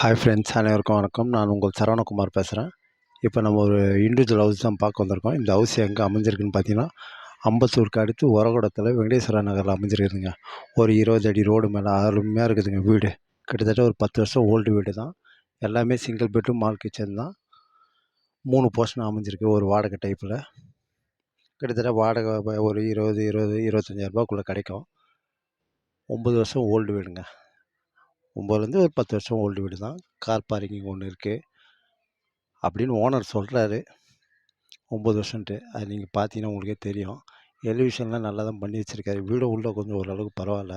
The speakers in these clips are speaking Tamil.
ஹாய் ஃப்ரெண்ட்ஸ், அனைவருக்கும் வணக்கம். நான் உங்கள் சரவணகுமார் பேசுகிறேன். இப்போ நம்ம ஒரு இண்டிவிஜுவல் ஹவுஸ் தான் பார்க்க வந்திருக்கோம். இந்த ஹவுஸ் எங்கே அமைஞ்சிருக்குன்னு பார்த்தீங்கன்னா, அம்பத்தூருக்கு அடுத்து ஒரகுடத்தில் வெங்கடேஸ்வரா நகரில் அமைஞ்சிருக்குதுங்க. ஒரு 20 அடி ரோடு மேலே அருமையாக இருக்குதுங்க வீடு. கிட்டத்தட்ட ஒரு 10 வருஷம் ஓல்டு வீடு தான். எல்லாமே சிங்கிள் பெட்ரூம் மால் கிச்சன் தான். 3 போர்ஷன் அமைஞ்சிருக்கு ஒரு வாடகை டைப்பில். கிட்டத்தட்ட வாடகை ஒரு 25,000 கிடைக்கும். 9 வருஷம் ஓல்டு வீடுங்க. 9லேருந்து ஒரு 10 வருஷம் ஓல்டு வீடு தான். கார் பார்க்கிங் ஒன்று இருக்குது அப்படின்னு ஓனர் சொல்கிறாரு. 9 வருஷன்ட்டு. அது நீங்கள் பார்த்தீங்கன்னா உங்களுக்கே தெரியும். எலிவேஷன்லாம் நல்லா தான் பண்ணி வச்சுருக்காரு. வீடு உள்ளே கொஞ்சம் ஓரளவுக்கு பரவாயில்ல.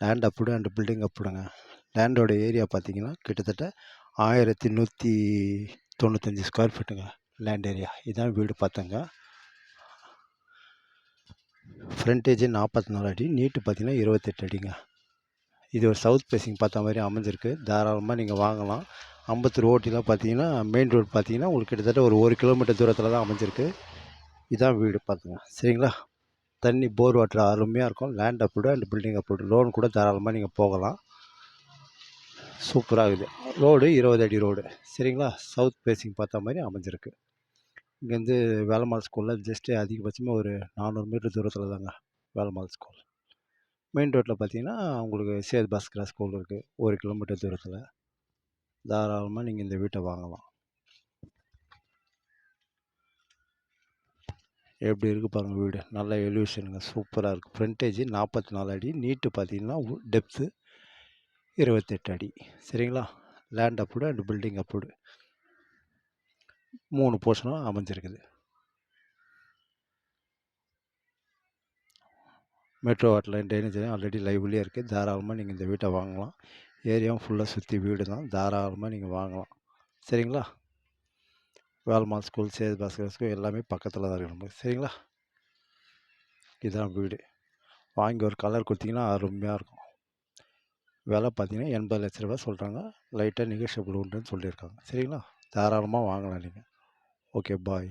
லேண்ட் அப்ரூவ்டு அண்ட் பில்டிங் அப்ரூவ்டுங்க. லேண்டோட ஏரியா பார்த்தீங்கன்னா கிட்டத்தட்ட 1195 ஸ்கொயர் ஃபீட்டுங்க லேண்ட் ஏரியா. இதான் வீடு பார்த்தங்க. ஃப்ரண்டேஜ் 44 அடி, நீட்டு பார்த்தீங்கன்னா 28 அடிங்க. இது ஒரு சவுத் ஃபேஸிங் பார்த்த மாதிரி அமைஞ்சிருக்கு. தாராளமாக நீங்கள் வாங்கலாம். அம்பத்தூர் ஓட்டிலாம் பார்த்தீங்கன்னா மெயின் ரோடு பார்த்தீங்கன்னா உங்களுக்கு கிட்டத்தட்ட ஒரு 1 கிலோமீட்டர் தூரத்தில் தான் அமைஞ்சிருக்கு. இதான் வீடு பார்த்துங்க. சரிங்களா? தண்ணி போர் வாட்டர் அருமையாக இருக்கும். Land approved and building approved. Loan கூட தாராளமாக நீங்கள் போகலாம். சூப்பராக இருக்குது. ரோடு 20 அடி ரோடு. சரிங்களா? சவுத் ஃபேஸிங் பார்த்த மாதிரி அமைஞ்சிருக்கு. இங்கேருந்து வேலம்மாள் ஸ்கூலில் ஜஸ்ட்டு அதிகபட்சமாக ஒரு 400 மீட்டர் தூரத்தில் தாங்க வேலம்மாள் ஸ்கூல். மெயின் ரோட்டில் பார்த்தீங்கன்னா உங்களுக்கு சேது பாஸ்கரா ஸ்கூல் இருக்குது 1 கிலோமீட்டர் தூரத்தில். தாராளமாக நீங்கள் இந்த வீட்டை வாங்கலாம். எப்படி இருக்குது பாருங்கள் வீடு. நல்ல எலிவேஷனுங்க, சூப்பராக இருக்குது. ஃப்ரண்டேஜ் 44 அடி, நீட்டு பார்த்தீங்கன்னா டெப்த்து 28 அடி. சரிங்களா? Land approved and building approved. 3 போர்ஷனும் அமைஞ்சிருக்குது. மெட்ரோ வாட்டர் ட்ரைனேஜ் ஆல்ரெடி லைவ்லேயே இருக்குது. தாராளமாக நீங்கள் இந்த வீட்டை வாங்கலாம். ஏரியாவும் ஃபுல்லாக சுற்றி வீடு தான். தாராளமாக நீங்கள் வாங்கலாம். சரிங்களா? வேலம்மாள் ஸ்கூல், சேது பாஸ்கர் ஸ்கூல் எல்லாமே பக்கத்தில் தான் இருக்குது நமக்கு. சரிங்களா? இதுதான் வீடு. வாங்கி ஒரு கலர் கொடுத்தீங்கன்னா அருமையாக இருக்கும். விலை பார்த்தீங்கன்னா 80 லட்ச ரூபா சொல்கிறாங்க. லைட்டாக நெகோஷியபிள் உண்டுன்னு சொல்லியிருக்காங்க. சரிங்களா? தாராளமாக வாங்கலாம் நீங்கள். ஓகே, பாய்.